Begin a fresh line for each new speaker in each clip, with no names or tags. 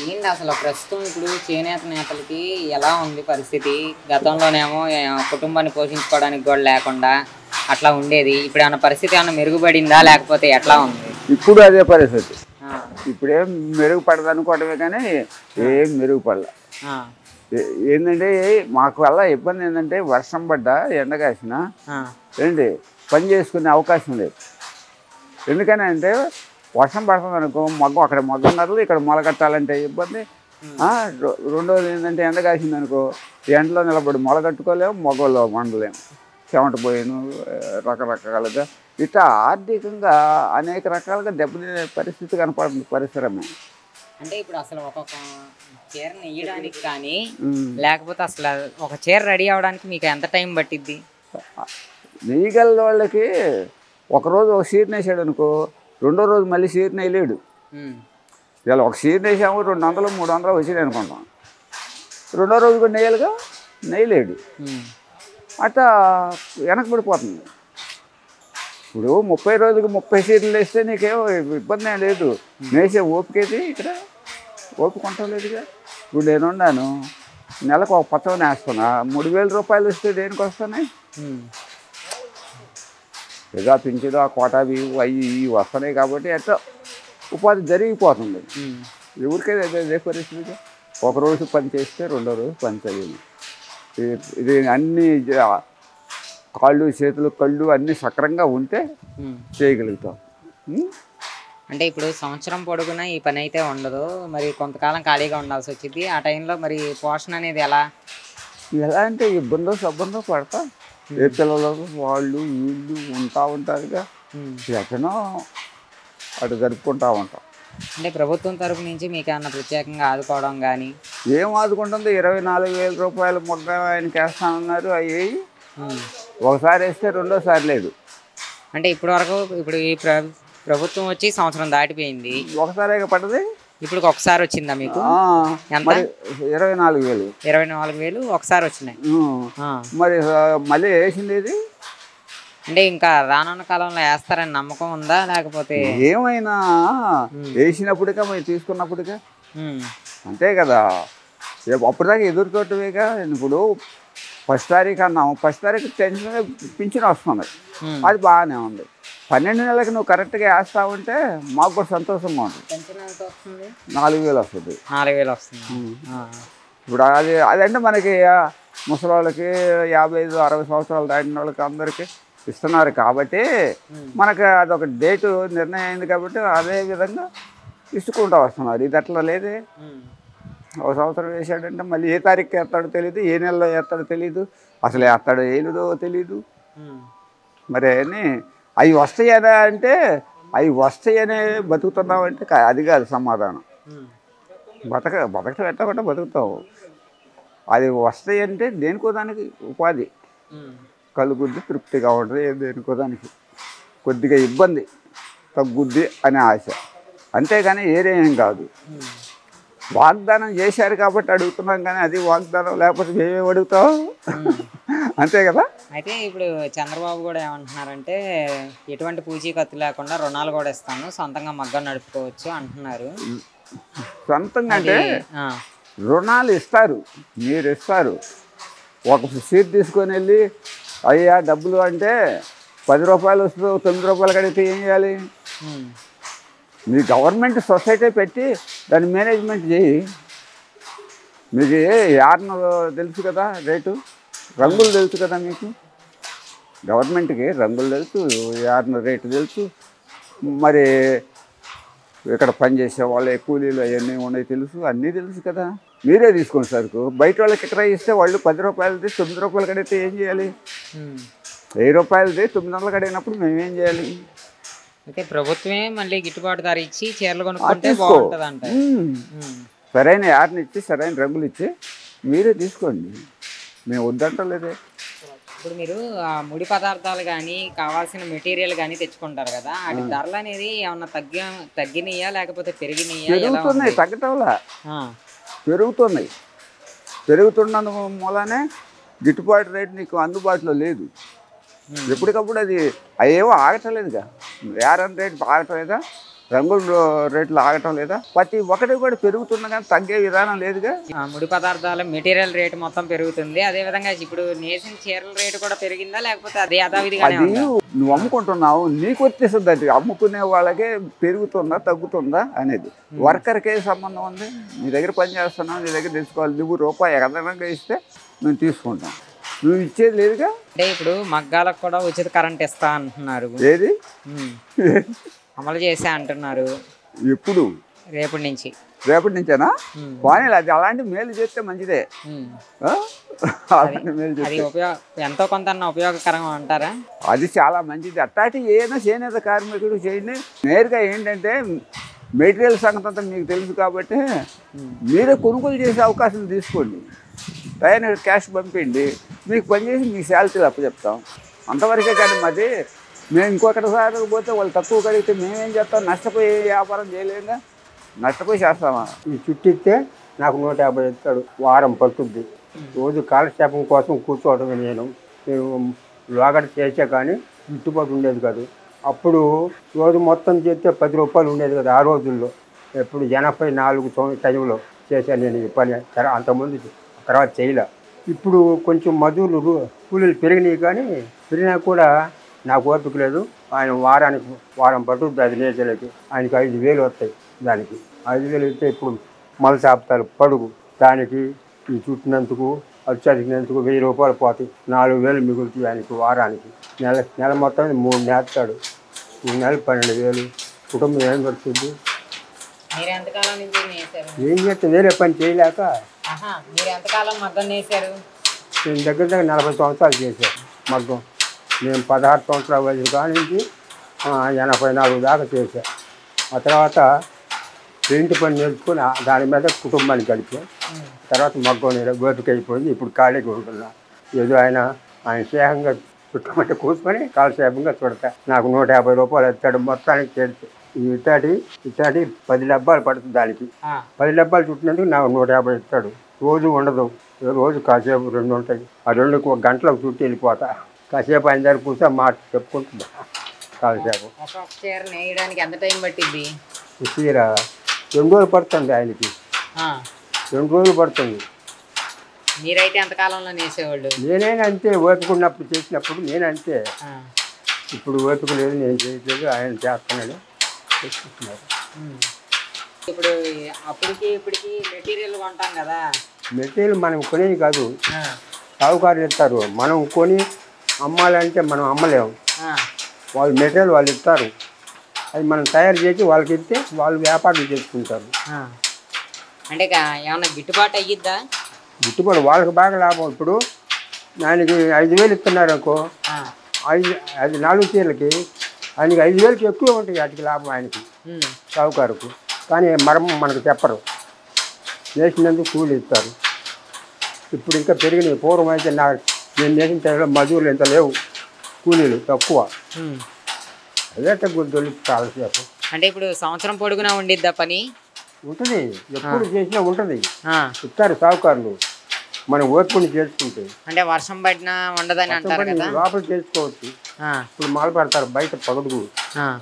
ఏంటి అసలు ప్రస్తుతం ఇప్పుడు చేనేత నేతలకి ఎలా ఉంది పరిస్థితి? గతంలోనేమో కుటుంబాన్ని పోషించుకోవడానికి కూడా లేకుండా అట్లా ఉండేది. ఇప్పుడు ఏమన్నా పరిస్థితి ఏమన్నా మెరుగుపడిందా? లేకపోతే ఎట్లా ఉంది?
ఇప్పుడు అదే పరిస్థితి. ఇప్పుడేం మెరుగుపడదనుకోవటమే కానీ ఏం మెరుగుపడలే. ఏంటంటే మాకు వల్ల ఇబ్బంది ఏంటంటే వర్షం పడ్డా ఎండ కాసిన ఏంటి పని చేసుకునే అవకాశం లేదు. ఎందుకని అంటే వర్షం పడుతుంది అనుకో మగ్గం అక్కడ మగ్గం కదలు ఇక్కడ మొలకట్టాలంటే ఇబ్బంది. రెండోది ఏంటంటే ఎండ కాసింది అనుకో ఎండలో నిలబడి మొలకట్టుకోలేము, మొగ్గల్లో వండలేము, చెమట పోయాను రకరకాలుగా ఇట్లా ఆర్థికంగా అనేక రకాలుగా దెబ్బతినే పరిస్థితి కనపడుతుంది పరిశ్రమ.
అంటే ఇప్పుడు అసలు ఒక్కొక్క చీర నెయ్యడానికి కానీ లేకపోతే అసలు ఒక చీర రెడీ అవడానికి మీకు ఎంత టైం పట్టిద్ది?
నెయ్యగల వాళ్ళకి ఒకరోజు ఒక చీర నేసాడు అనుకో రెండో రోజు మళ్ళీ చీర నెయ్యలేడు. ఇలా ఒక చీర నేసాము 200 300 వచ్చినాయి అనుకుంటాం, రెండో రోజు కూడా నెయ్యాలిగా, నెయ్యలేడు. అట్లా వెనకబడిపోతుంది. ఇప్పుడు 30 రోజులకి 30 చీరలు వేస్తే నీకేమో ఇబ్బంది ఏం లేదు, నేసే ఓపికేది ఇక్కడ ఓపిక ఉండలేదుగా. ఇప్పుడు నేనున్నాను నెలకు ఒక పచ్చవని వేస్తున్నా, 3000 రూపాయలు వస్తే దేనికి వస్తున్నాయి? ఏదో పింఛను ఆ కోటావి అవి ఇవి వస్తున్నాయి కాబట్టి ఎట్లా ఉపాధి జరిగిపోతుంది. ఎవరికైనా అదే పరిస్థితి. ఒకరోజు పని చేస్తే రెండో రోజు పని చదివింది. ఇది అన్నీ కాళ్ళు చేతులు కళ్ళు అన్నీ సక్రంగా ఉంటే చేయగలుగుతాం.
అంటే ఇప్పుడు సంవత్సరం పొడుగునా ఈ పని అయితే ఉండదు, మరి కొంతకాలం ఖాళీగా ఉండాల్సి వచ్చింది. ఆ టైంలో మరి పోషణ అనేది ఎలా
అంటే ఇబ్బందో సబ్బందో పడతా. ఏ పిల్లలు వాళ్ళు వీళ్ళు ఉంటారుగా, ఎక్కడో అటు జరుపుకుంటూ ఉంటాం.
అంటే ప్రభుత్వం తరపు నుంచి మీకు ఏమన్నా ప్రత్యేకంగా ఆదుకోవడం కానీ?
ఏం ఆదుకుంటుందో 24,000 రూపాయలు మొగ్గ ఆయనకి వేస్తానన్నారు. అవి ఒకసారి వేస్తే రెండోసారి లేదు.
అంటే ఇప్పటి వరకు ఇప్పుడు ఈ ప్రభుత్వం వచ్చి సంవత్సరం దాటిపోయింది,
ఒకసారిగా పడ్డది.
ఇప్పుడు ఒకసారి వచ్చిందా మీకు? ఎంత?
24,000.
24,000 ఒకసారి వచ్చినాయి.
మరి మళ్ళీ వేసింది ఇది.
అంటే ఇంకా రానున్న కాలంలో వేస్తారని నమ్మకం ఉందా? లేకపోతే
ఏమైనా వేసినప్పటికా మేము తీసుకున్నప్పటికా అంతే కదా. అప్పటిదాకా ఎదుర్కోవటమేగా. ఇప్పుడు 1వ తారీఖు అన్నాము, 1వ తారీఖు టెన్షన్ పింఛన్ వస్తుంది, అది బాగానే ఉంది. 12 నెలలకు నువ్వు కరెక్ట్గా వేస్తా ఉంటే మాకు కూడా సంతోషంగా ఉంటుంది. 4,000 వస్తుంది.
4,000 వస్తుంది.
ఇప్పుడు అదంటే మనకి ముసలి వాళ్ళకి 55 60 సంవత్సరాలు దాటిన వాళ్ళకి అందరికీ ఇస్తున్నారు కాబట్టి మనకు అదొక డేటు నిర్ణయం అయింది కాబట్టి అదే విధంగా ఇసుకుంటూ వస్తున్నారు. ఇది అట్లా లేదే. ఒక సంవత్సరం వేసాడంటే మళ్ళీ ఏ తారీఖు వేస్తాడో తెలియదు, ఏ నెలలో వేస్తాడో తెలియదు, అసలు వేస్తాడో ఏదో తెలియదు. మరి అని అవి వస్తాయనే అంటే అవి వస్తాయనే బతుకుతున్నామంటే అది కాదు సమాధానం. బతకటం ఎట్టకుండా బతుకుతావు. అది వస్తాయంటే దేనికో దానికి ఉపాధి కలుగుద్ది, తృప్తిగా ఉంటుంది. దేనికో దానికి కొద్దిగా ఇబ్బంది తగ్గుద్ది అనే ఆశ, అంతేగాని ఏరేం కాదు. వాగ్దానం చేశారు కాబట్టి అడుగుతున్నాం, కానీ అది వాగ్దానం లేకపోతే మేమేం అడుగుతాం? అంతే కదా.
అయితే ఇప్పుడు చంద్రబాబు కూడా ఏమంటున్నారంటే ఎటువంటి పూచీకత్తు లేకుండా రుణాలు కూడా ఇస్తాను, సొంతంగా మగ్గం నడుపుకోవచ్చు అంటున్నారు.
సొంతంగా అంటే రుణాలు ఇస్తారు, మీరు ఇస్తారు. ఒక సీట్ తీసుకొని వెళ్ళి అయ్యా డబ్బులు అంటే 10 రూపాయలు వస్తుందో 9 రూపాయలు కడిగితే ఏం చేయాలి? మీ గవర్నమెంట్ సొసైటీ పెట్టి దాన్ని మేనేజ్మెంట్ చేయి. మీకు యార్న్ తెలుసు కదా, రేటు రంగులు తెలుసు కదా, మీకు గవర్నమెంట్కి రంగులు తెలుసు, యార్న్ రేటు తెలుసు. మరి ఇక్కడ పనిచేసే వాళ్ళు కూలీలు అవన్నీ ఉన్నాయి తెలుసు, అన్నీ తెలుసు కదా. మీరే తీసుకోండి సరుకు. బయట వాళ్ళకి ఇక్కడ ఇస్తే వాళ్ళు 10 రూపాయలది 9 రూపాయలు కడిగితే ఏం చేయాలి? 1000 రూపాయలది 900 కడిగినప్పుడు మేమేం చేయాలి?
అయితే ప్రభుత్వమే మళ్ళీ గిట్టుబాటు ధర ఇచ్చి చీరలు కొనుక్కుంటే బాగుంటుంది అంట.
సరైన యార్ని ఇచ్చి సరైన రంగులు ఇచ్చి మీరే తీసుకోండి, మేము వద్దంటలేదే.
ఇప్పుడు మీరు ముడి పదార్థాలు కానీ కావాల్సిన మెటీరియల్ కానీ తెచ్చుకుంటారు కదా, వాటి ధరలు అనేది ఏమన్నా తగ్గినాయా లేకపోతే పెరిగినాయా?
పెరుగుతున్నాయి, తగ్గటంలా పెరుగుతున్నాయి. పెరుగుతున్నందు మూలనే గిట్టుబాటు రేటు నీకు అందుబాటులో లేదు. ఎప్పటికప్పుడు అది అవేవో ఆగటలేదుగా, యారన్ రేటు ఆగటలేదా? రంగుల రేట్లు ఆగటం లేదా? ప్రతి ఒక్కటి కూడా పెరుగుతున్నా కానీ తగ్గే విధానం లేదుగా.
ముడి పదార్థాల మెటీరియల్ రేట్ మొత్తం పెరుగుతుంది. అదే విధంగా ఇప్పుడు నేసిన చీరల రేటు కూడా పెరిగిందా లేకపోతే అదే యథావిధిగానే
అది
ఉందా?
నువ్వు అమ్ముకుంటున్నావు, నీకు వచ్చేస్తుంది. అది అమ్ముకునే వాళ్ళకే పెరుగుతుందా తగ్గుతుందా అనేది. వర్కర్కే సంబంధం ఉంది. నీ దగ్గర పని చేస్తున్నావు, నీ దగ్గర తెచ్చుకోవాలి. నువ్వు రూపాయి అదనంగా ఇస్తే మేము తీసుకుంటాం. నువ్వు ఇచ్చేది లేదుగా.
అంటే ఇప్పుడు మగ్గాలకు కూడా ఉచిత కరెంట్ ఇస్తా అంటున్నారు.
ఏది
అమలు చేసే అంటున్నారు.
ఎప్పుడు?
రేపటి నుంచి.
రేపటి నుంచేనా? బాగానే. అది అలాంటి మేలు చేస్తే మంచిదే. అలాంటి మేలు
అది
చేస్తే
ఎంతో కొంత ఉపయోగకరంగా అంటారా?
అది చాలా మంచిది. అట్లాంటి ఏదైనా చేనేత కార్మికుడు చేయండి. నేరుగా ఏంటంటే మెటీరియల్ సంగతి అంతా మీకు తెలుసు కాబట్టి మీరే కొనుగోలు చేసే అవకాశం తీసుకోండి. పైన క్యాష్ పంపిండి, మీకు పనిచేసి మీకు శాలరీలు అప్పచెప్తాం. అంతవరకే. కానీ మాది మేము ఇంకొకటి సార్లు పోతే వాళ్ళు తక్కువ కడిగితే మేమేం చేస్తాం? నష్టపోయి వ్యాపారం చేయలేక నష్టపోయి చేస్తామా?
ఈ చుట్టిస్తే నాకు 150 ఇస్తాడు. వారం పట్టుద్ది. రోజు కాలక్షేపం కోసం కూర్చోవడం. నేను లోగడ చేసా కానీ గిట్టుబాటు ఉండేది కాదు. అప్పుడు రోజు మొత్తం చేస్తే 10 రూపాయలు ఉండేది కదా ఆ రోజుల్లో. ఎప్పుడు 84 టైంలో చేశాను నేను ఈ పని. అంతకుముందు తర్వాత చేయలే. ఇప్పుడు కొంచెం మజూర్లు కూలీలు పెరిగినాయి కానీ పెరిగినా కూడా నాకు ఓపిక లేదు. ఆయన వారం పట్టుద్ది. అది నేచలకి ఆయనకి 5,000 వస్తాయి. దానికి 5,000 ఇస్తే ఇప్పుడు మలసాపుతారు పడుగు. దానికి ఈ చుట్టినందుకు అది చదివినందుకు 1,000 రూపాయలు పోతాయి. 4,000 మిగులుతాయి ఆయనకి వారానికి. నెల మొత్తం 3 నేస్తాడు. 3 నెలలు 12,000. కుటుంబం ఏం పడుతుంది?
మీరు ఎంతకాలం నుంచి నేసారు?
ఏం చేస్తే వేరే పని చేయలేక.
మీరు ఎంతకాలం మగ్గం నేసారు?
నేను దగ్గర 40 సంవత్సరాలు చేశాను మగ్గం. నేను 16 సంవత్సరాల వయసు కాడి నుంచి 84 దాకా చేశాను. ఆ తర్వాత పెయింట్ పని నేర్చుకొని దాని మీద కుటుంబాన్ని గడిపాను. తర్వాత మగ్గం ఓపిక అయిపోయింది. ఇప్పుడు ఖాళీగా ఉంటున్నా. ఏదో ఆయన స్నేహంగా చుట్టమంటే కూర్చొని కాలక్షేపంగా చుడతా. నాకు 150 రూపాయలు ఇస్తాడు మొత్తానికి చేస్తే. ఇట్లాంటి 10 డబ్బాలు పడుతుంది దానికి. 10 డబ్బాలు చుట్టినందుకు నాకు 150 ఇస్తాడు. రోజు ఉండదు. రోజు కాసేపు 2 ఉంటాయి. ఆ 2 1 గంటలకు చుట్టి వెళ్ళిపోతా. కాసేపు ఆయన దగ్గర కూర్చొని మాట చెప్పుకుంటుందా కాలసేపు.
ఒక చీర నేయడానికి ఎంత టైం పట్టింది?
చీర 2 రోజులు పడుతుంది ఆయనకి. 2 రోజులు పడుతుంది.
మీరైతే ఎంతకాలంలో నేసేవాళ్ళు?
నేనైనా అంతే. ఓపిక ఉన్నప్పుడు చేసినప్పుడు నేను అంతే. ఇప్పుడు ఓపిక లేదు, నేను చేయట్లేదు. ఆయన చేస్తున్నాడు.
ఇప్పుడు అప్పటికి ఇప్పటికి మెటీరియల్ కొంటాం కదా.
మెటీరియల్ మనం కొనేది కాదు, సాగుకారులు ఇస్తారు. మనం కొని అమ్మాలంటే మనం అమ్మలేము. వాళ్ళు మెటీరియల్ వాళ్ళు ఇస్తారు. అది మనం తయారు చేసి వాళ్ళకి ఇస్తే వాళ్ళు వ్యాపారం చేసుకుంటారు.
అంటే ఏమన్నా గిట్టుబాటు అయ్యిద్దా?
గిట్టుబాటు వాళ్ళకి బాగా లాభం. ఇప్పుడు ఆయనకి 5,000 ఇస్తున్నారు అనుకో, అది 4 చీరలకి ఆయనకి 5,000కి ఎక్కువ ఉంటాయి. వాటికి లాభం ఆయనకి సాగుకారుకు. కానీ మనకు చెప్పరు. వేసినందుకు కూలి ఇస్తారు. ఇప్పుడు ఇంకా పెరిగినాయి. పూర్వం అయితే నేను చేసిన టైంలో మజూరులు ఎంత లేవు, కూలీలు తక్కువ. అదే తగ్గుద్ది కాలసేపు.
అంటే ఇప్పుడు సంవత్సరం పొడుగునా ఉండిద్దా పని?
ఉంటుంది. ఎప్పుడు చేసినా ఉంటుంది. ఇస్తారు సాగుకారులు మనం ఓర్పుని చేసుకుంటే.
అంటే వర్షం పడినా ఉండదని అంటారు కదా.
లోపల చేసుకోవచ్చు. ఇప్పుడు మాలు పడతారు బయట పగడుగు.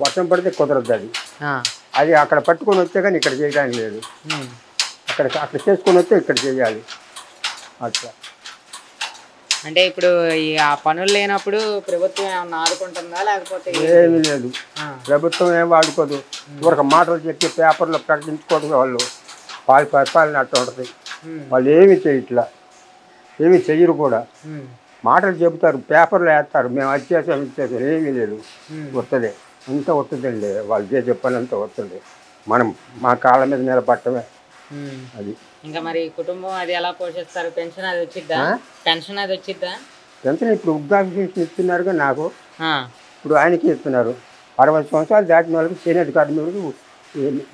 వర్షం పడితే కుదరదు. అది అక్కడ పట్టుకొని వచ్చే కానీ ఇక్కడ చేయడానికి లేదు. అక్కడ చేసుకొని వస్తే ఇక్కడ చేయాలి. అట్లా.
అంటే ఇప్పుడు ఆ పనులు లేనప్పుడు ప్రభుత్వం ఏమన్నా ఆదుకుంటుందా లేకపోతే?
ఏమీ లేదు. ప్రభుత్వం ఏం ఆడుకోదు. ఒక మాటలు చెప్పి పేపర్లో ప్రకటించుకోవడం వాళ్ళు పరిపాలన అట్లా ఉంటుంది. వాళ్ళు ఏమి చేయట్లా, ఏమి చెయ్యరు కూడా. మాటలు చెబుతారు, పేపర్లో వేస్తారు, మేము వచ్చేసాం ఇచ్చేసాం. ఏమీ లేదు. వస్తుంది అంతా వస్తుందండి. వాళ్ళు చేసే పని అంతా వస్తుంది. మనం మా కాళ్ళ మీద నిలబట్టమే. అది
ఇంకా మరి కుటుంబం అది ఎలా పోషిస్తారు? పెన్షన్ అది వచ్చిద్దా? పెన్షన్ అది వచ్చిద్దా?
పెన్షన్ ఇప్పుడు వృద్ధాప్య పెన్షన్ ఇస్తున్నారుగా నాకు. ఇప్పుడు ఆయనకి ఇస్తున్నారు. 60 సంవత్సరాలు దాటిన వాళ్ళకి చేనేత కార్మికులకు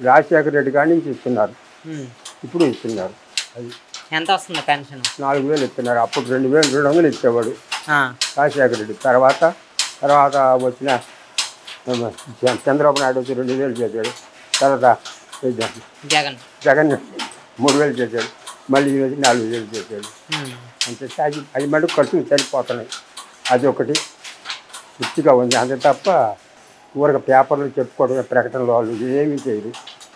రాజశేఖర రెడ్డి కాడి నుంచి ఇస్తున్నారు. ఇప్పుడు ఇస్తున్నారు. అది
ఎంత వస్తుంది పెన్షన్?
4,000 ఇస్తున్నారు. అప్పుడు 2,200 ఇచ్చేవాడు రాజశేఖర రెడ్డి. తర్వాత వచ్చిన చంద్రబాబు నాయుడు వచ్చి 2,000 చేశాడు. తర్వాత
జగన్
3,000 చేశాడు. మళ్ళీ ఈరోజు 4,000 చేశాడు. అంతే. అది మటుకు ఖర్చులు సరిపోతున్నాయి. అది ఒకటి తృప్తిగా ఉంది. అంతే తప్ప ఊరక పేపర్లు చెప్పుకోవడం ప్రకటనలు వాళ్ళు ఏమీ చేయరు.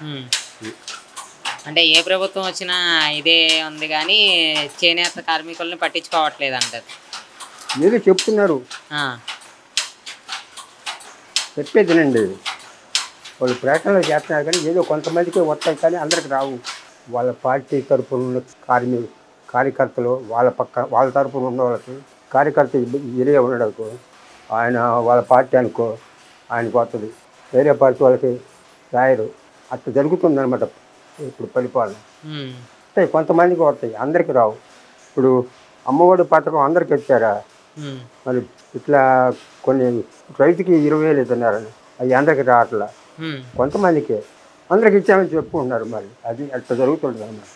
ఉమ్. అంటే ఏ ప్రభుత్వం వచ్చినా ఇదే ఉంది కానీ చేనేత కార్మికుల్ని పట్టించుకోవట్లేదు అంటారు.
ఏదో చెప్తున్నారు,
ఆ,
చెప్పేదినండి. వాళ్ళు ప్రకటనలు చేస్తున్నారు కానీ ఏదో కొంతమందికి వస్తాయి కానీ అందరికి రావు. వాళ్ళ పార్టీ తరఫున ఉన్న కార్యకర్తలు వాళ్ళ తరఫున ఉన్న వాళ్ళకి కార్యకర్త ఏరియా ఉండడానికి ఆయన వాళ్ళ పార్టీ అనుకో ఆయనకు వస్తుంది, వేరే పార్టీ వాళ్ళకి రాయరు. అట్లా జరుగుతుందన్నమాట ఇప్పుడు పరిపాలన.
ఉమ్,
వస్తాయి కొంతమందికి వస్తాయి, అందరికి రావు. ఇప్పుడు అమ్మఒడి పథకం అందరికి వచ్చారా?
ఉమ్,
మరి ఇట్లా కొన్ని రైతుకి 20,000 ఇస్తున్నారని అవి అందరికి రావట్లా,
ఉమ్.
కొంతమందికి అందరికి ఇచ్చామని చెప్పుకుంటున్నారు. మరి అది అట్లా జరుగుతుంది అన్నమాట.